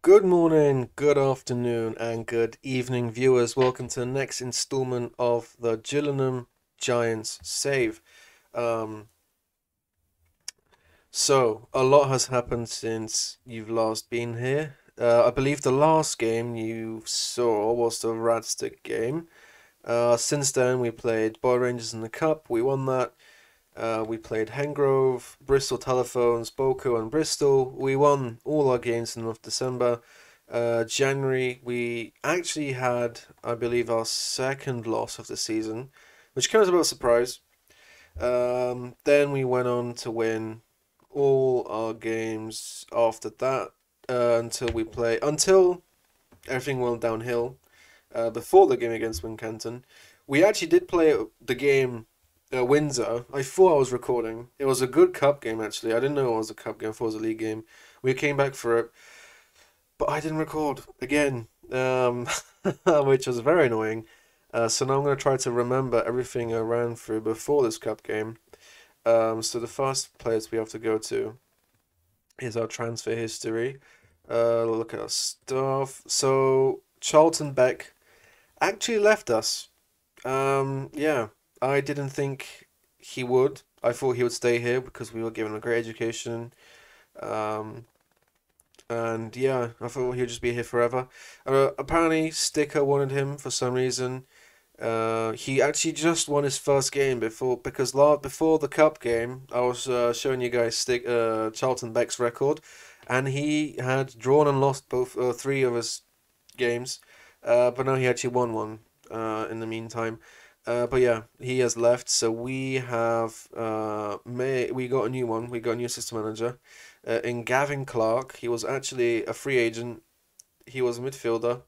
Good morning, good afternoon, and good evening, viewers. Welcome to the next installment of the Gillingham Giants save. Um, a lot has happened since you've last been here. I believe the last game you saw was the Radstick game. Since then, we played Boy Rangers in the Cup. We won that. We played Hengrove, Bristol Telephones, Boko, and Bristol. We won all our games in the month of December. January, we actually had, I believe, our second loss of the season, which comes about a surprise. Then we went on to win all our games after that until everything went downhill. Before the game against Wincanton, we actually did play the game Windsor. I thought I was recording. It was a good cup game actually. I didn't know it was a cup game. I thought it was a league game. We came back for it, but I didn't record again, which was very annoying. So now I'm going to try to remember everything I ran through before this cup game. So the first place we have to go to is our transfer history. Look at our stuff. So Charlton Beck actually left us. Yeah, I didn't think he would. I thought he would stay here because we were given a great education. Um, and yeah, I thought he would just be here forever. Apparently, Sticker wanted him for some reason. He actually just won his first game before the cup game, I was showing you guys Charlton Beck's record, and he had drawn and lost both three of his games, but now he actually won one in the meantime. But yeah, he has left, so we have we got a new one. We got a new assistant manager in Gavin Clark. He was actually a free agent. He was a midfielder.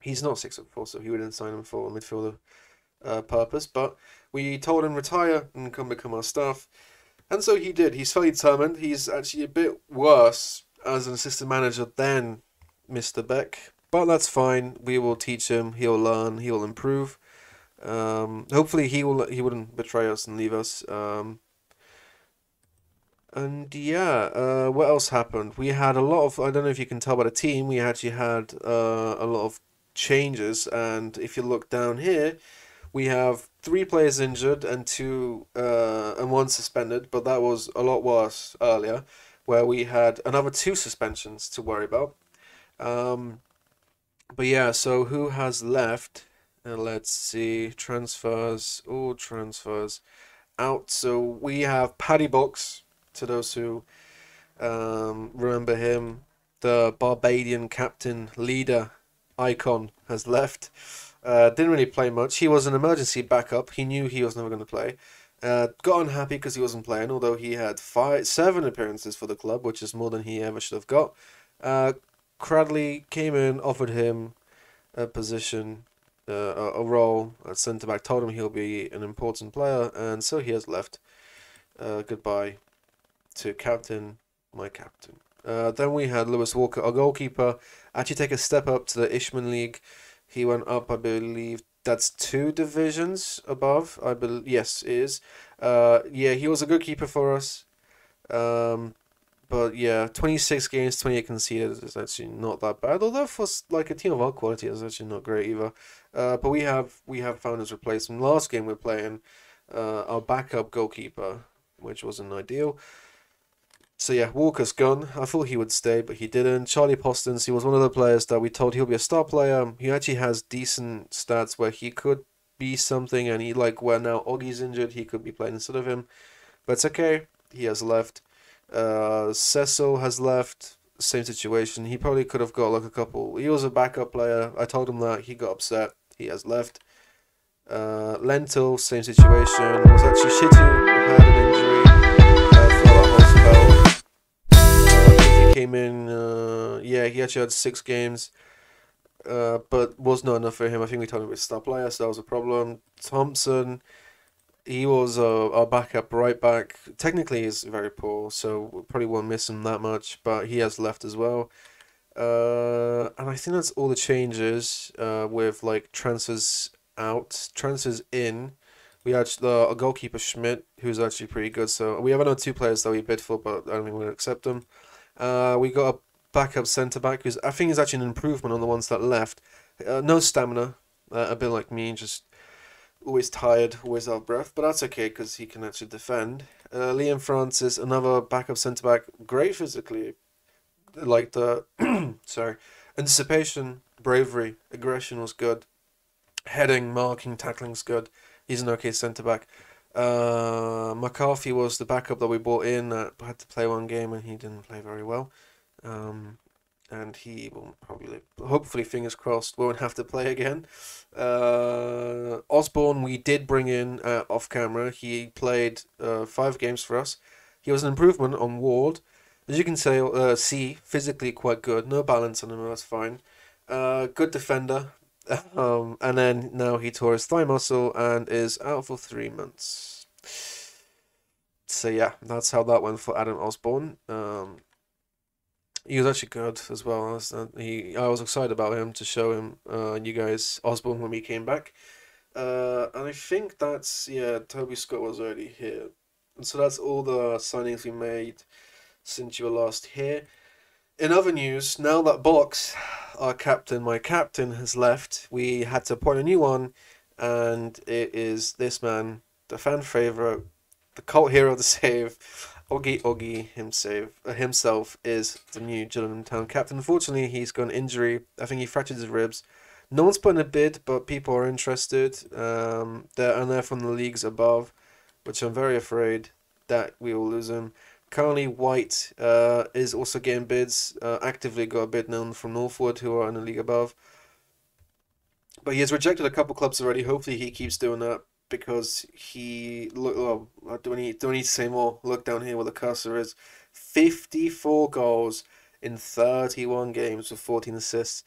He's not 6'4", so he wouldn't sign him for a midfielder purpose. But we told him retire and come become our staff, and so he did. He's fairly determined. He's actually a bit worse as an assistant manager than Mr. Beck, but that's fine. We will teach him. He'll learn. He'll improve. Hopefully he wouldn't betray us and leave us. And yeah, what else happened? We had a lot of, I don't know if you can tell by the team, we actually had a lot of changes. And if you look down here, we have three players injured and one suspended, but that was a lot worse earlier, where we had another two suspensions to worry about. Um, but yeah, so who has left? Let's see, transfers, all transfers out. So we have Paddy Box, to those who remember him, the Barbadian captain, leader, icon, has left. Didn't really play much. He was an emergency backup. He knew he was never going to play. Got unhappy because he wasn't playing, although he had seven appearances for the club, which is more than he ever should have got. Cradley came in, offered him a position, a role at centre back, told him he'll be an important player, and so he has left. Goodbye to my captain. Then we had Lewis Walker, our goalkeeper, actually take a step up to the Ishman League. He went up, I believe, that's two divisions above. I believe, yes, it is. Yeah, he was a good keeper for us. But yeah, 26 games, 28 conceded is actually not that bad. Although for like a team of our quality, it's actually not great either. But we have found his replacement. Last game we're playing, our backup goalkeeper, which wasn't ideal. So yeah, Walker's gone. I thought he would stay, but he didn't. Charlie Postins, he was one of the players that we told he'll be a star player. He actually has decent stats where he could be something, and where now Oggie's injured, he could be playing instead of him. But it's okay. He has left. Cecil has left. Same situation. He probably could have got like a couple. He was a backup player. I told him that. He got upset. He has left. Lentil, same situation. Was actually Shitu, had an injury for that whole spell. He came in. Yeah, he actually had 6 games. But was not enough for him. I think we told him he was a star player, so that was a problem. Thompson, he was our backup right back. Technically, he's very poor, so we probably won't miss him that much. But he has left as well. And I think that's all the changes. With like transfers out, transfers in. We had a goalkeeper Schmidt, who's actually pretty good. So we have another two players that we bid for, but I don't think we're gonna accept them. We got a backup centre back, who's I think is actually an improvement on the ones that left. No stamina, a bit like me, just always tired, always out of breath, but that's okay because he can actually defend. Liam Francis, another backup centre back, great physically, like the sorry, anticipation, bravery, aggression was good. Heading, marking, tackling's good. He's an okay centre back. McCarthy was the backup that we brought in that had to play one game and he didn't play very well. And he will probably, hopefully, fingers crossed, won't have to play again. Osborne, we did bring in off camera. He played 5 games for us. He was an improvement on Ward. As you can see, physically quite good. No balance on him, that's fine. Good defender. And then now he tore his thigh muscle and is out for 3 months. So yeah, that's how that went for Adam Osborne. He was actually good as well. I was excited about him to show him you guys Osborne when we came back. And I think that's Toby Scott was already here. And so that's all the signings we made since you were last here. In other news, now that Box, my captain, has left, we had to appoint a new one, and it is this man, the fan favourite, the cult hero of the save, Oggy himself is the new Gillingham Town captain. Unfortunately, he's got an injury. I think he fractured his ribs. No one's put in a bid, but people are interested. They're from the leagues above, which I'm very afraid that we will lose him. Currently, White is also getting bids. Actively got a bid known from Northwood, who are in the league above. But he has rejected a couple clubs already. Hopefully, he keeps doing that because he do I need to say more? Look down here where the cursor is. 54 goals in 31 games with 14 assists.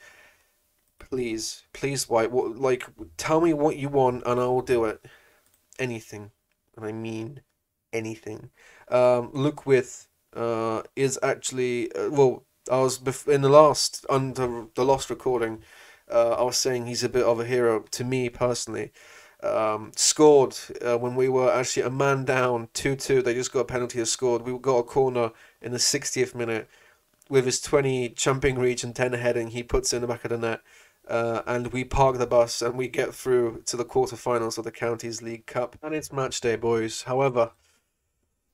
Please, White. Tell me what you want, and I will do it. Anything, and I mean anything. Luke With is actually I was in the last under the lost recording. I was saying he's a bit of a hero to me personally. Scored when we were actually a man down 2-2. They just got a penalty and scored. We got a corner in the 60th minute with his 20 jumping reach and 10 heading. He puts it in the back of the net. And we park the bus and we get through to the quarterfinals of the Counties League Cup. And it's match day, boys. However,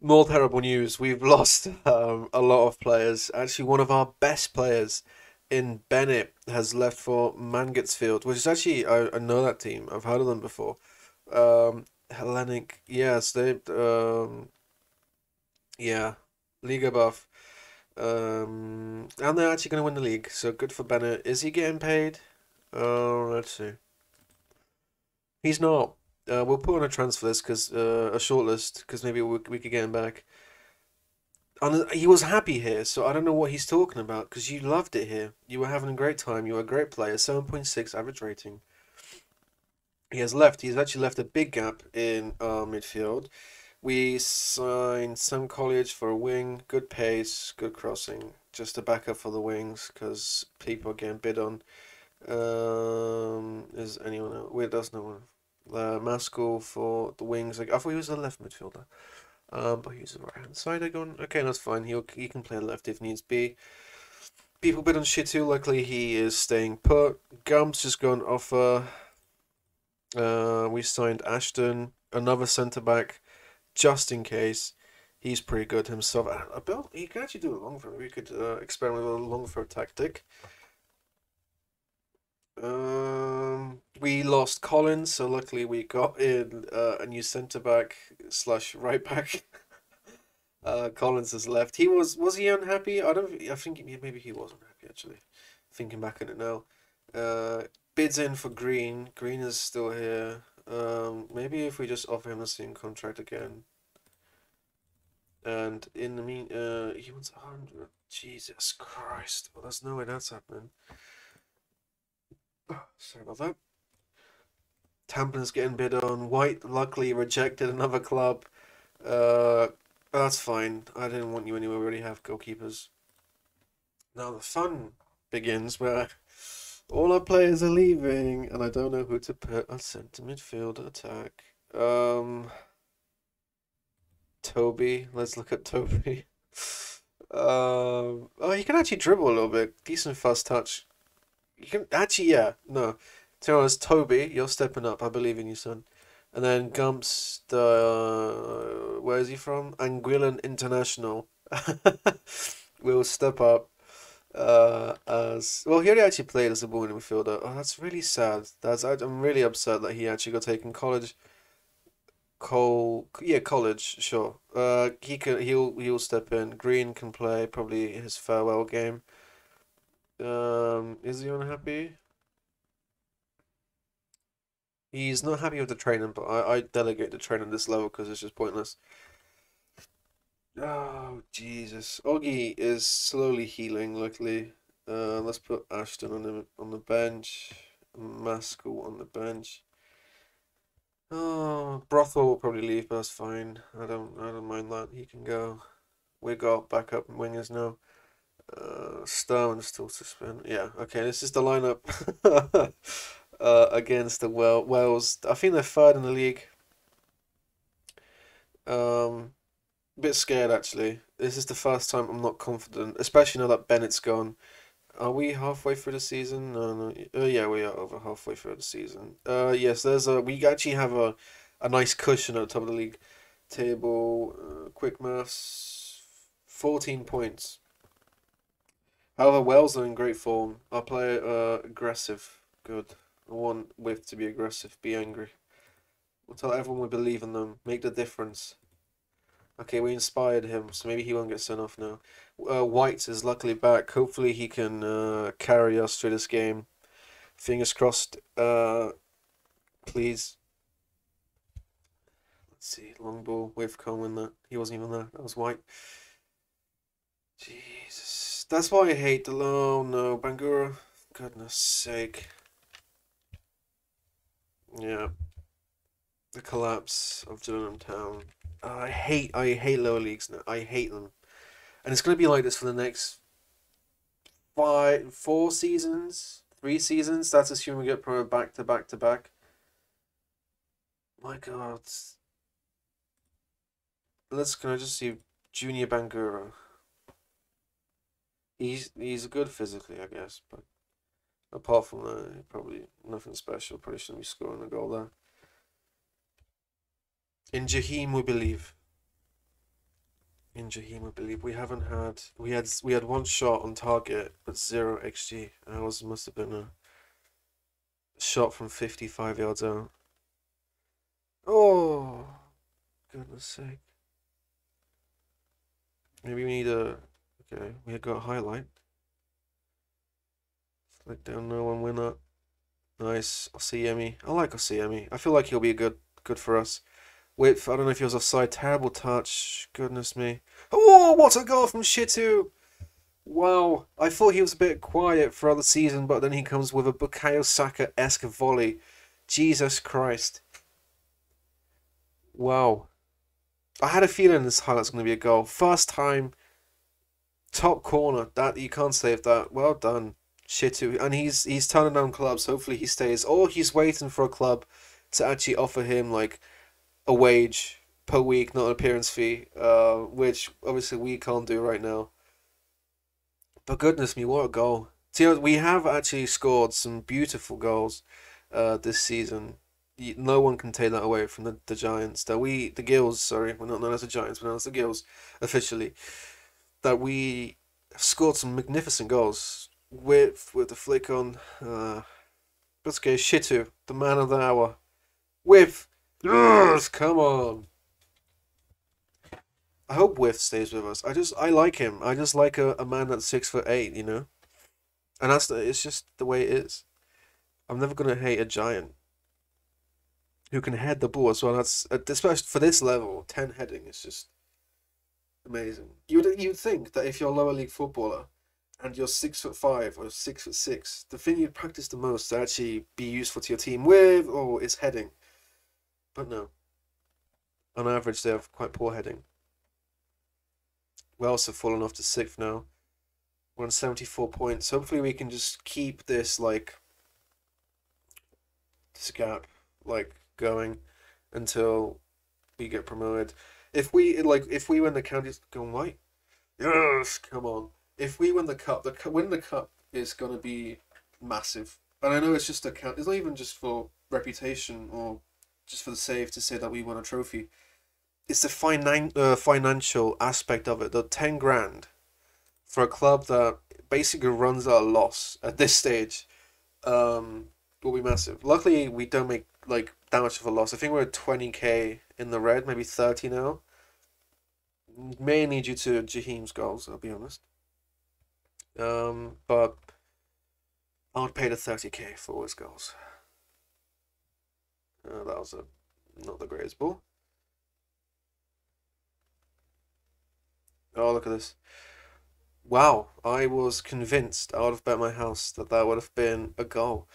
more terrible news. We've lost a lot of players. Actually, one of our best players in Bennett has left for Mangotsfield, which is actually, I know that team. I've heard of them before. Hellenic, yes, they, League above. And they're actually going to win the league, so good for Bennett. Is he getting paid? Let's see. He's not. We'll put on a transfer list, a short list, because maybe we could get him back. And he was happy here, so I don't know what he's talking about, because you loved it here. You were having a great time. You were a great player. 7.6 average rating. He has left. He's actually left a big gap in midfield. We signed Sam Colliage for a wing. Good pace, good crossing. Just a backup for the wings, because people are getting bid on. Is anyone else? Wait, there's no one. Maskell for the wings. I thought he was a left midfielder. But he's the right hand side. Okay, that's fine. He can play left if needs be. People bid on Shitu. Luckily, he is staying put. Gum's just gone offer. We signed Ashton, another centre back, just in case. He's pretty good himself. He can actually do a long throw. We could experiment with a long throw tactic. We lost Collins, so luckily we got in a new centre back / right back. Collins has left. Was he unhappy? I think maybe he was unhappy actually. Thinking back on it now. Bids in for Green. Green is still here. Maybe if we just offer him the same contract again. And in the he wants 100. Jesus Christ! Well, there's no way that's happening. Sorry about that. Tamplin's getting bid on. White luckily rejected another club. That's fine. I didn't want you anywhere. We already have goalkeepers. Now the fun begins where all our players are leaving and I don't know who to put at centre midfield attack. Toby. Let's look at Toby. Oh, he can actually dribble a little bit. Decent fast touch. You can actually, yeah, no. To be honest, Toby, you're stepping up. I believe in you, son. And then Gumps, where is he from? Anguillan International. Will step up as well. He already actually played as a ball midfielder. Oh, that's really sad. I'm really upset that he actually got taken college. Yeah, college, sure. He'll step in. Green can play probably his farewell game. Is he unhappy? He's not happy with the training, but I delegate the training at this level because it's just pointless. Oh, Jesus. Oggy is slowly healing, luckily. Let's put Ashton on the bench. Maskell on the bench. Oh, Brothel will probably leave, but that's fine. I don't mind that. He can go. We got backup wingers now. Starman's still suspended. Yeah, okay, this is the lineup against the Wales. I think they're third in the league. A bit scared actually. This is the first time I'm not confident, especially now that Bennett's gone. Are we halfway through the season? No, no. Yeah, we are over halfway through the season. Yes, we actually have a nice cushion at the top of the league table. Quick maths, 14 points. However, Wales are in great form. I'll play aggressive. Good. I want With to be aggressive, be angry. We'll tell everyone we believe in them. Make the difference. Okay, we inspired him, so maybe he won't get sent off now. White is luckily back. Hopefully he can carry us through this game. Fingers crossed. Please. Let's see. Long ball. With can't win that. He wasn't even there. That was White. Jesus. That's why I hate the low. No, Bangura. Goodness sake. Yeah. The collapse of Gillingham Town. I hate lower leagues now. I hate them. And it's gonna be like this for the next 4 seasons, 3 seasons. That's assuming we get promoted back to back to back. My God. Can I just see Junior Bangura? He's good physically, I guess, but apart from that, probably nothing special. Probably shouldn't be scoring a goal there. In Jahim we believe. In Jahim we believe. We had one shot on target, but 0 XG. Must have been a shot from 55 yards out. Oh, goodness sake. Maybe we need a. Okay, we had got a highlight. Flick down, no one win that. Nice, Osiyemi. I like Osiyemi. I feel like he'll be good for us. Wait, I don't know if he was offside. Terrible touch. Goodness me. Oh, what a goal from Shitu! Wow. I thought he was a bit quiet throughout the season, but then he comes with a Bukayo Saka-esque volley. Jesus Christ. Wow. I had a feeling this highlight's going to be a goal. First time, top corner. That you can't save that. Well done, Shitu. And he's turning down clubs. Hopefully he stays. Or he's waiting for a club to actually offer him like a wage per week, not an appearance fee, which obviously we can't do right now. But goodness me, what a goal! See, we have actually scored some beautiful goals this season. No one can take that away from the Giants. The Gills, sorry, we're not known as the Giants, we're known as the Gills officially. That we scored some magnificent goals with the flick on. Let's go, Shitu, the man of the hour, with. Yes, come on. I hope Whiff stays with us. I like him. I just like a man that's 6'8", you know? And it's just the way it is. I'm never gonna hate a giant who can head the ball as well. That's especially for this level, 10 heading is just amazing. You'd think that if you're a lower league footballer and you're 6'5" or 6'6", the thing you'd practice the most to actually be useful to your team is heading. But no. On average, they have quite poor heading. Wales have fallen off to 6th now. We're on 74 points. Hopefully we can just keep this gap going until we get promoted. If we win the county's going white. Yes, come on. If we win the cup, win the cup is gonna be massive. And I know it's just a count. It's not even just for reputation or just for the sake to say that we won a trophy. It's the financial aspect of it. The 10 grand for a club that basically runs at a loss at this stage, will be massive. Luckily, we don't make like that much of a loss. I think we're at 20K in the red, maybe 30 now. Mainly due to Jaheim's goals, I'll be honest. But I would pay the 30K for his goals. That was not the greatest ball. Oh, look at this. Wow, I was convinced, I would have bet my house that that would have been a goal.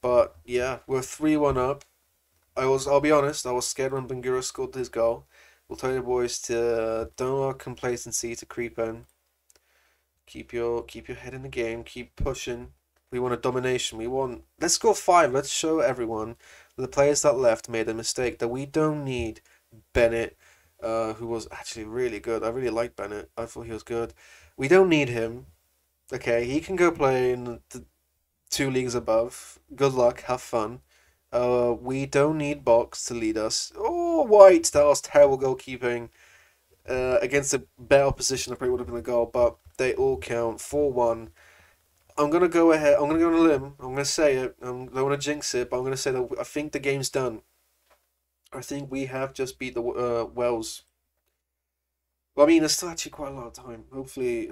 But yeah, we're 3-1 up. I'll be honest, I was scared when Bangura scored his goal. We'll tell you boys to don't allow complacency to creep in. Keep your head in the game. Keep pushing. We want a domination. We want. Let's score 5. Let's show everyone that the players that left made a mistake. That we don't need Bennett, who was actually really good. I really liked Bennett. I thought he was good. We don't need him. Okay, he can go play in the 2 leagues above. Good luck. Have fun. We don't need Box to lead us. Oh, White. That was terrible goalkeeping. Against a better opposition, I probably would have been a goal, but they all count. 4-1. I'm gonna go ahead. I'm gonna go on a limb. I'm gonna say it. I don't want to jinx it, but I'm gonna say that I think the game's done. I think we have just beat the Wells. Well, I mean, there's still actually quite a lot of time. Hopefully,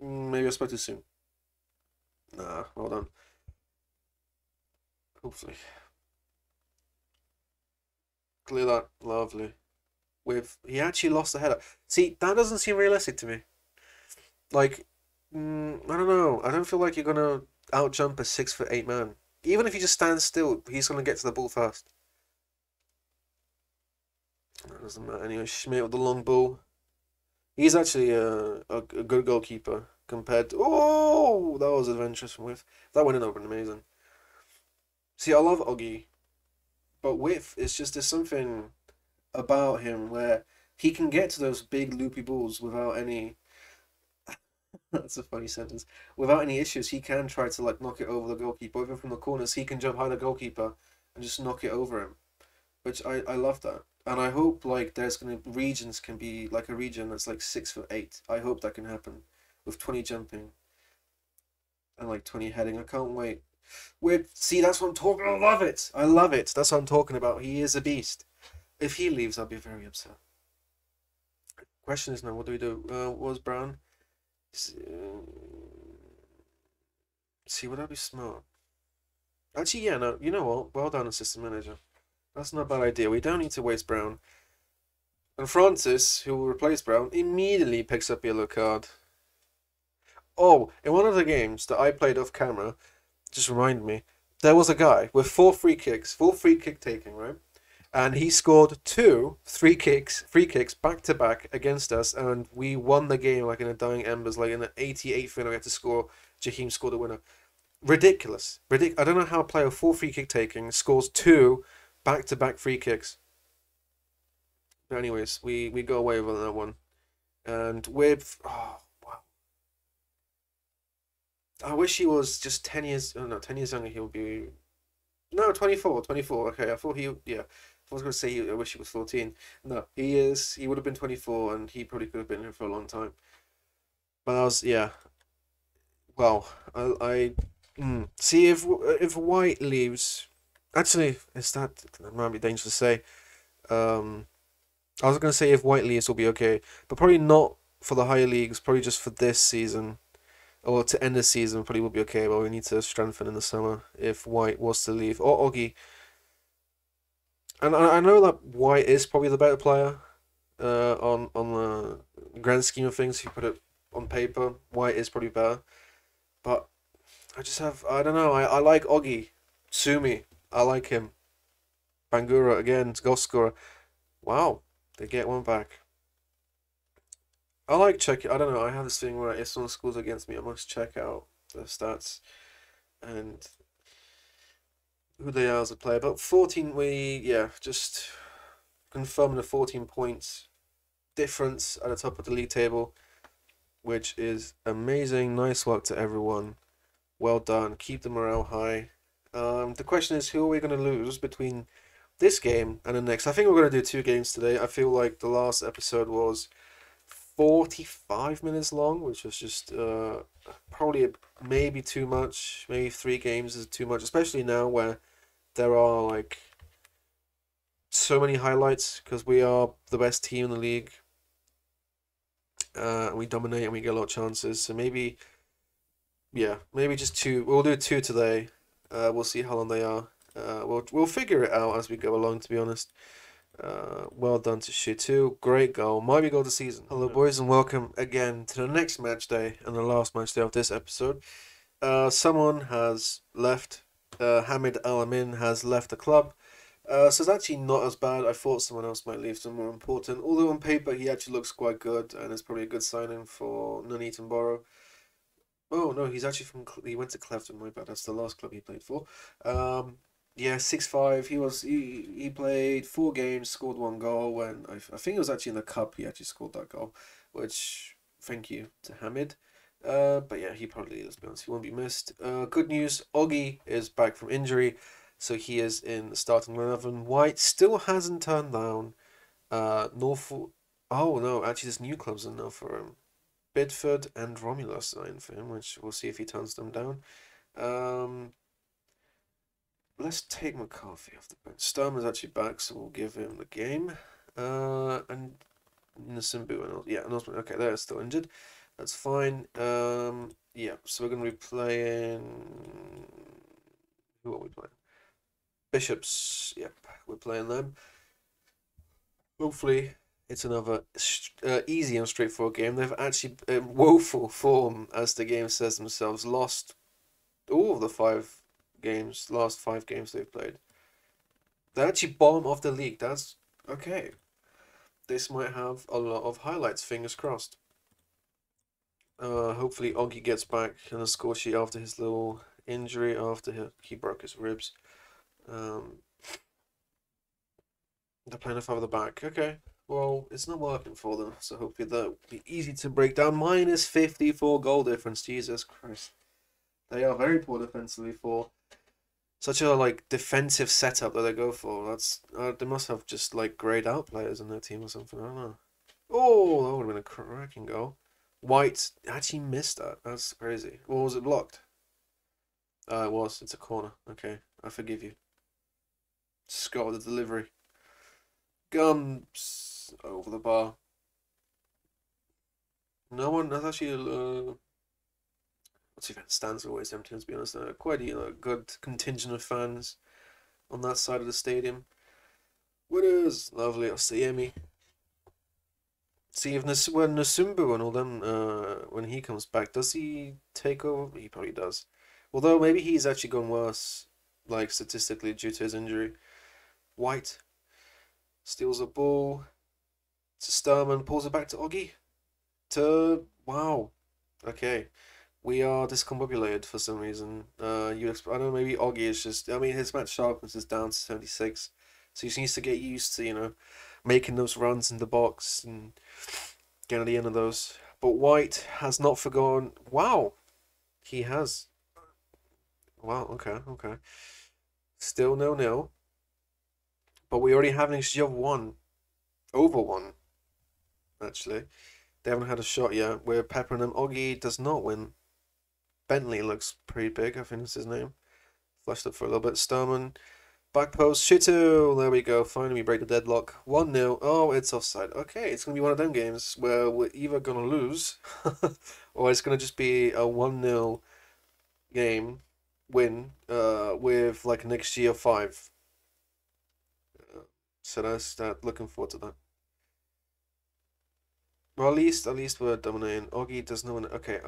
maybe I spoke too soon. Nah, hold on. Hopefully, clear that. Lovely. With he actually lost the header. See, that doesn't seem realistic to me. Like, I don't know. I don't feel like you're gonna outjump a 6'8" man. Even if he just stands still, he's gonna get to the ball first. That doesn't matter anyway. Schmidt with the long ball. He's actually a good goalkeeper compared to. Oh, that was adventurous from Whiff. That went in open, amazing. See, I love Oggy, but Whiff, it's just there's something about him where he can get to those big loopy balls without any. That's a funny sentence. Without any issues, he can try to like knock it over the goalkeeper. Even from the corners, he can jump high the goalkeeper and just knock it over him. Which I love that. And I hope like there's gonna regions can be like a region that's like 6'8". I hope that can happen with 20 jumping and like 20 heading. I can't wait. See, that's what I'm talking. I love it. I love it. That's what I'm talking about. He is a beast. If he leaves, I'll be very upset. Question is now, what do we do? Was Brown? See, would that be smart? Actually, yeah, no. You know what? Well done, assistant manager. That's not a bad idea. We don't need to waste Brown. And Francis, who will replace Brown, immediately picks up a yellow card. Oh, in one of the games that I played off camera, just remind me, there was a guy with 4 free kicks, full free kick taking, right? And he scored 2 free kicks back to back against us, and we won the game like in a dying embers, like in the 88th minute we had to score. Jaheim scored the winner. Ridiculous. I don't know how a player with 4 free kick taking scores 2 back-to-back free kicks. But anyways, we go away with that one. And with wow. I wish he was just 10 years, oh no, 10 years younger. He would be, no, 24, 24. Okay, I thought yeah. I was going to say I wish he was 14. No, he would have been 24 and he probably could have been here for a long time. But yeah. Well, see if White leaves. Actually, that might be dangerous to say. I was gonna say if White leaves will be okay, but probably not for the higher leagues. Probably just for this season, or to end the season, probably will be okay. But we need to strengthen in the summer if White was to leave or Oggy. And I know that White is probably the better player. On the grand scheme of things, if you put it on paper, White is probably better. But I don't know. I like Oggy, Sumi. I like him. Bangura again, goal scorer. Wow, they get one back. I like checking. I don't know. I have this thing where if someone scores against me, I must check out the stats and who they are as a player. But 14, just confirming the 14 points difference at the top of the league table. which is amazing. Nice work to everyone. Well done. Keep the morale high. The question is, who are we going to lose between this game and the next? I think we're going to do two games today. I feel like the last episode was 45 minutes long, which was just probably maybe too much. Maybe three games is too much, especially now where there are like so many highlights because we are the best team in the league. We dominate and we get a lot of chances. So maybe, yeah, maybe just two. We'll do two today. We'll see how long they are. We'll figure it out as we go along. To be honest. Well done to Shitu. Great goal. Might be goal of the season. Hello, boys, and welcome again to the next match day and the last match day of this episode. Someone has left. Hamid Al-Amin has left the club. So it's actually not as bad. I thought someone else might leave, some more important. Although on paper he actually looks quite good, and it's probably a good signing for Nuneaton Borough. Oh no, he's actually he went to Clevedon. My bad. That's the last club he played for. Yeah, 6'5". He played 4 games, scored 1 goal, and I think it was actually in the cup he actually scored that goal, which thank you to Hamid. But yeah, he probably, let's be honest, he won't be missed. Good news, Oggy is back from injury, so he is in the starting 11. White still hasn't turned down. Norfolk. Oh no, actually, there's new clubs in now for him. Bidford and Romulus are in for him, which we'll see if he turns them down. Let's take McCarthy off the bench. Sturm is actually back, so we'll give him the game. And Nasimbu and yeah, okay, they're still injured. That's fine. Yeah, so we're gonna be playing. Who are we playing? Bishops. Yep, we're playing them. Hopefully, it's another easy and straightforward game. They've actually woeful form, as the game says themselves. Lost all of the last 5 games they've played. They're actually bottom of the league. That's okay. This might have a lot of highlights, fingers crossed. Hopefully Oggy gets back in the score sheet after his little injury, after he broke his ribs. They're playing a 5 at the back. Okay. Well, it's not working for them, so hopefully that'll be easy to break down. Minus 54 goal difference. Jesus Christ. They are very poor defensively for such a like defensive setup that they go for. That's they must have just like grayed out players in their team or something. I don't know. Oh, that would have been a cracking goal. White actually missed that. That's crazy. Or was it blocked? It was. It's a corner. Okay, I forgive you. Scott with the delivery. Gums over the bar. No one. That's actually. Let's see if it stands always empty. To be honest, quite a good contingent of fans on that side of the stadium. Winners, lovely Osayemi. See if when Nasumbu and all them, when he comes back, does he take over? He probably does. Although maybe he's actually gone worse, like statistically due to his injury. White steals the ball to Sturman, pulls it back to Oggy. Wow, okay. We are discombobulated for some reason. I don't know, maybe Oggy is just. I mean, his match sharpness is down to 76, so he just needs to get used to making those runs in the box and getting at the end of those. But White has not forgotten. Wow, he has. Wow. Okay. Still 0-0. But we already have an exchange of 1, over 1. Actually, they haven't had a shot yet. We're peppering them. Oggy does not win. Bentley looks pretty big, I think that's his name. Flashed up for a little bit. Sturman, back post, Shitu. There we go. Finally, we break the deadlock. 1-0. Oh, it's offside. Okay, it's going to be one of them games where we're either going to lose or it's going to just be a 1-0 game win with like an XG of 5. So that's that. Looking forward to that. Well, at least we're dominating. Oggy does not. Okay,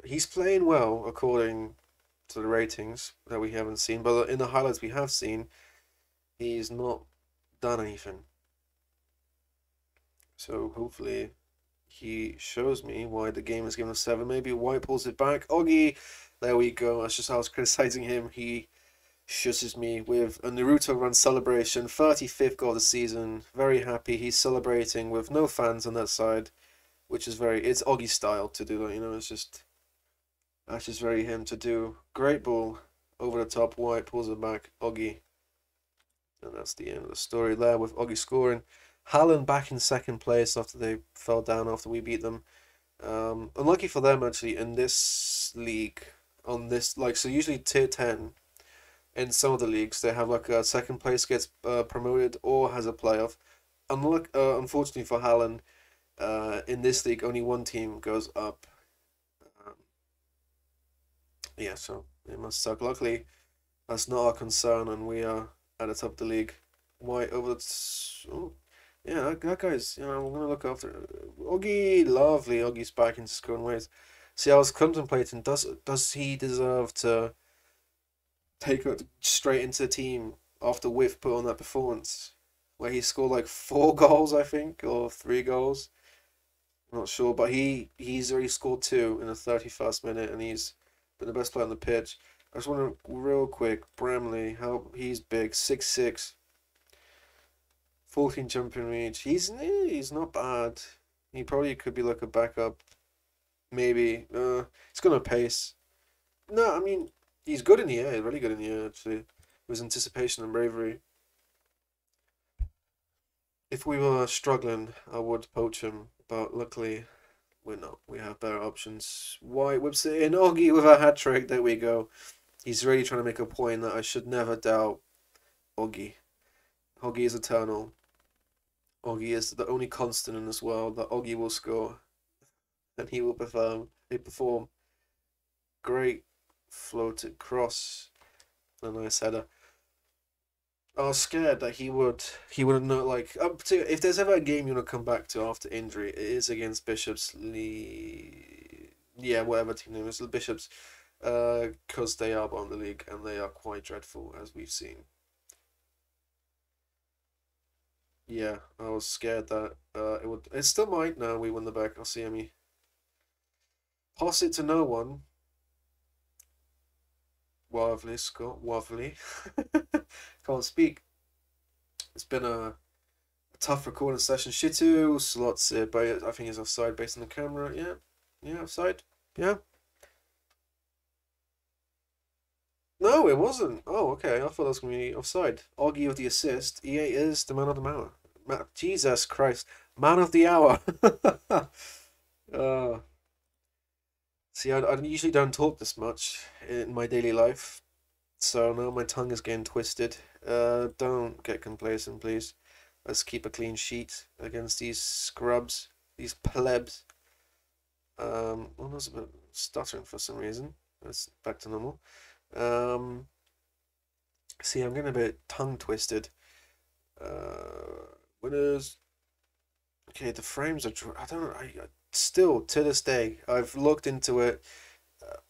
he's playing well according to the ratings that we haven't seen, but in the highlights we have seen, he's not done anything. So hopefully, he shows me why the game is given a 7. Maybe White pulls it back. Oggy, there we go. That's just how I was criticizing him. He shusses me with a Naruto run celebration. 35th goal of the season. Very happy. He's celebrating with no fans on that side. which is it's Oggy style to do that. That's just very him to do. Great ball over the top. White pulls it back. Oggy, and that's the end of the story there with Oggy scoring. Haaland back in second place after they fell down after we beat them. Unlucky for them actually in this league. On this so usually tier 10 in some of the leagues they have like a second place gets promoted or has a playoff. Unfortunately for Haaland, in this league only one team goes up. Um, yeah, so it must suck. Luckily, that's not our concern, and we are at the top of the league. White over oh, yeah, that guy's. We're gonna look after Oggy. Lovely, Oggy's back into scoring ways. See, I was contemplating, does he deserve to take it straight into the team after Whiff put on that performance where he scored like 4 goals, I think, or 3 goals. I'm not sure, but he's already scored 2 in the 31st minute, and he's been the best player on the pitch. I just want to real quick, Bramley, how he's big, 6'6", 14 jumping reach. He's not bad. He probably could be like a backup, maybe. He's gonna pace. No, I mean he's good in the air, really good in the air actually. With anticipation and bravery. If we were struggling, I would poach him, but luckily we're not. We have better options. White whips it in. Oggy with a hat trick. There we go. He's really trying to make a point that I should never doubt Oggy. Oggy is eternal. Oggy is the only constant in this world that Oggy will score, and he will perform. He perform. Great floated cross. A nice header. I was scared that he wouldn't know, like, up to, if there's ever a game you want to come back to after injury, it is against Bishops Lee. Yeah, whatever team name is, the Bishops, because they are bottom of the league and they are quite dreadful, as we've seen. Yeah, I was scared that it would. It still might. No, we won the back. I'll see me. Pass it to no one. Wavely, Scott. Wavely. Can't speak. It's been a tough recording session. Shitu slots it, but I think he's offside based on the camera. Yeah, yeah, offside. Yeah. No, it wasn't. Oh, okay. I thought that was gonna be offside. Augie with the assist. EA is the man of the hour. Jesus Christ, man of the hour. uh, See, I usually don't talk this much in my daily life, so now my tongue is getting twisted. Don't get complacent, please. Let's keep a clean sheet against these scrubs, these plebs. Well, I was a bit stuttering for some reason. That's back to normal. See, I'm getting a bit tongue twisted. Winners. Okay, the frames are. I don't know. I still to this day, I've looked into it.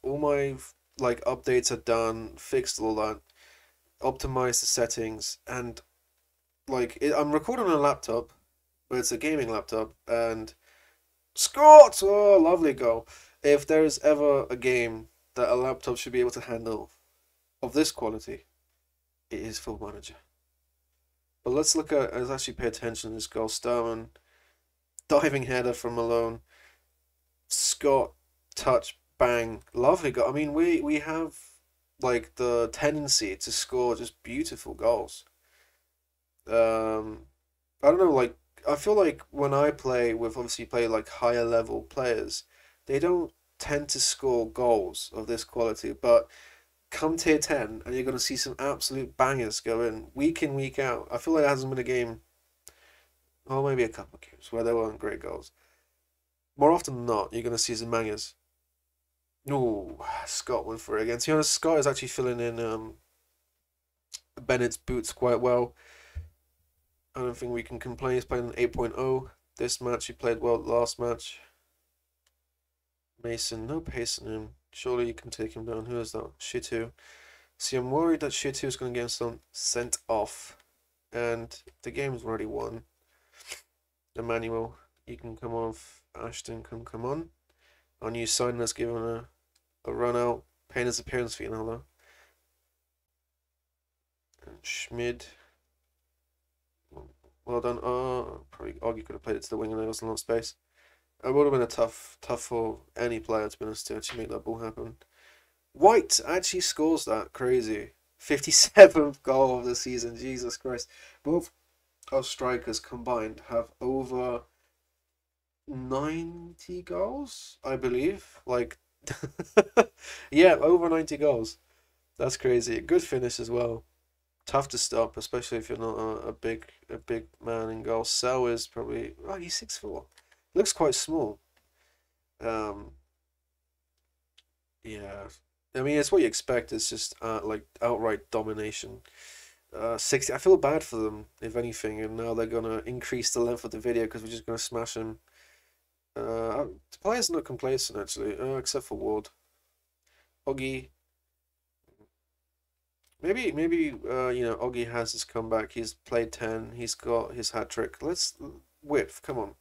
All my like updates are done, fixed all that, optimized the settings, and I'm recording on a laptop, but it's a gaming laptop, and Scott, oh, lovely goal. If there is ever a game that a laptop should be able to handle of this quality, it is Football Manager. But let's actually pay attention to this goal. Starman, diving header from Malone. Scott, touch, bang, lovely goal. I mean, we have like the tendency to score just beautiful goals. I don't know, like I feel like when I play with obviously play like higher level players, they don't tend to score goals of this quality, but come tier 10 and you're going to see some absolute bangers go in, week out. I feel like there hasn't been a game, or maybe a couple of games, where there weren't great goals. More often than not, you're going to see some bangers. Ooh, Scott went for it again. To be honest, Scott is actually filling in Bennett's boots quite well. I don't think we can complain. He's playing an 8.0 this match. He played well last match. Mason, no pace in him. Surely you can take him down. Who is that? Shitu. See, I'm worried that Shitu is going to get sent off. And the game's already won. Emmanuel, you can come off. Ashton can come on. Our new sign has given a run out. Paying his appearance fee now though. And Schmid. Well done. Probably Augie could have played it to the wing and there was a lot of space. It would have been a tough for any player to be honest to actually make that ball happen. White actually scores that crazy 57th goal of the season. Jesus Christ! Both our strikers combined have over 90 goals, I believe. Like, yeah, over 90 goals. That's crazy. Good finish as well. Tough to stop, especially if you're not a big man in goal. Sal is probably he's 6'4". Looks quite small. Um, yeah. I mean, it's what you expect. It's just like outright domination. 60. I feel bad for them, if anything, and now they're gonna increase the length of the video because we're just gonna smash them. The players not complacent actually, except for Ward. Oggy, maybe Oggy has his comeback. He's played 10. He's got his hat trick. Let's Whip. Come on,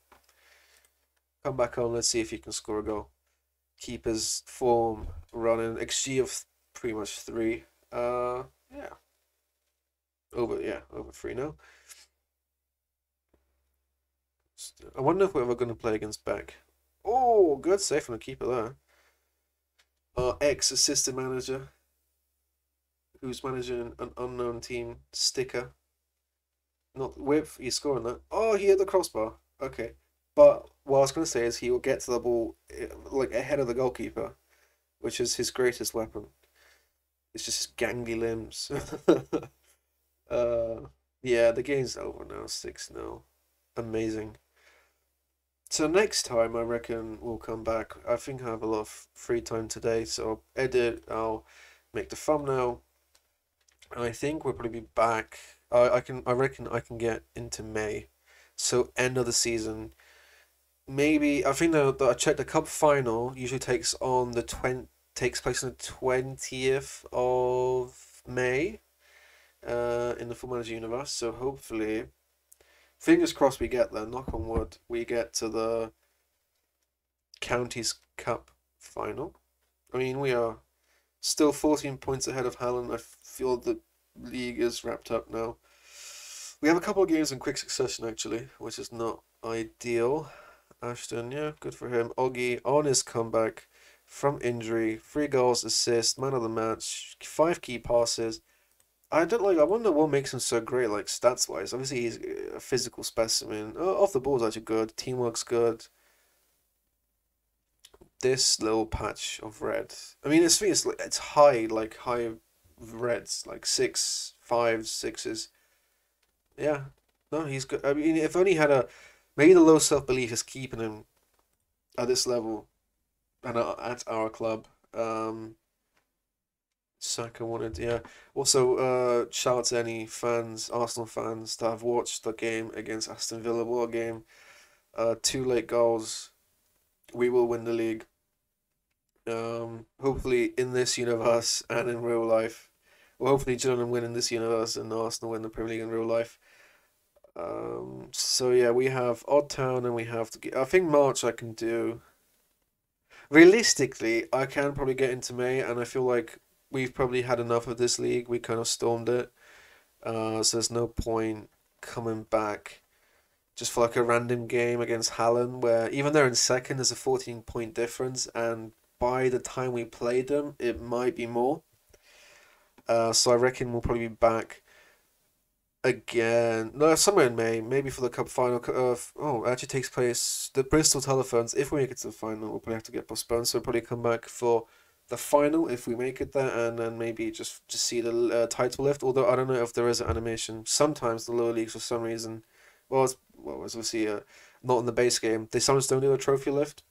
come back on. Let's see if he can score a goal. Keep his form running. XG of pretty much 3. Yeah, over 3 now. I wonder if we're ever going to play against Beck. Oh, good save from the keeper there. Our ex-assistant manager, who's managing an unknown team, Sticker. Not Whip, he's scoring that. Oh, he hit the crossbar. Okay. But what I was going to say is he will get to the ball like ahead of the goalkeeper, which is his greatest weapon. It's just his gangly limbs. uh, yeah, the game's over now, 6-0. Amazing. So next time I reckon we'll come back. I think I have a lot of free time today, so I'll edit, I'll make the thumbnail. And I think we'll probably be back. I reckon I can get into May. So end of the season. Maybe I think that I checked the cup final usually takes place on the 20th of May, in the Football Manager universe. So hopefully, fingers crossed we get there. Knock on wood, we get to the Counties Cup final. I mean, we are still 14 points ahead of Hallen. I feel the league is wrapped up now. We have a couple of games in quick succession actually, which is not ideal. Ashton, yeah, good for him. Oggy on his comeback from injury, 3 goals, assist, man of the match, 5 key passes. I wonder what makes him so great, like stats wise. Obviously, he's a physical specimen. Off the ball is actually good. Teamwork's good. This little patch of red. I mean, it's high, like high reds, like 6, 5, 6s. Yeah, no, he's good. I mean, if only he had maybe the low self belief is keeping him at this level and at our club. Saka wanted, yeah. Also, shout out to any fans, Arsenal fans that have watched the game against Aston Villa. What a game! 2 late goals. We will win the league. Hopefully in this universe and in real life. Well, hopefully Gillingham win in this universe and Arsenal win the Premier League in real life. So yeah, we have Odd Town and we have I think March I can do. Realistically, I can probably get into May, and I feel like we've probably had enough of this league. We kind of stormed it. So there's no point coming back just for like a random game against Hallen, where even they're in second, there's a 14-point difference, and by the time we play them, it might be more. So I reckon we'll probably be back again. No, somewhere in May, maybe for the cup final. It actually takes place the Bristol Telephones. If we make it to the final, we'll probably have to get postponed. So we'll probably come back for the final if we make it there, and then maybe just see the title lift. Although I don't know if there is an animation. Sometimes the lower leagues for some reason, it's obviously not in the base game. They sometimes don't do a trophy lift.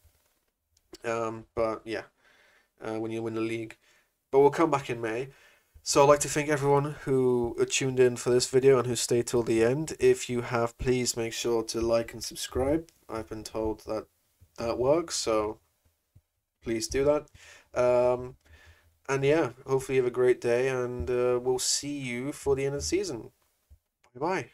But yeah, when you win the league, but we'll come back in May. So I'd like to thank everyone who tuned in for this video and who stayed till the end. If you have, please make sure to like and subscribe. I've been told that that works, so please do that. And yeah, hopefully you have a great day, and we'll see you for the end of the season. Bye bye.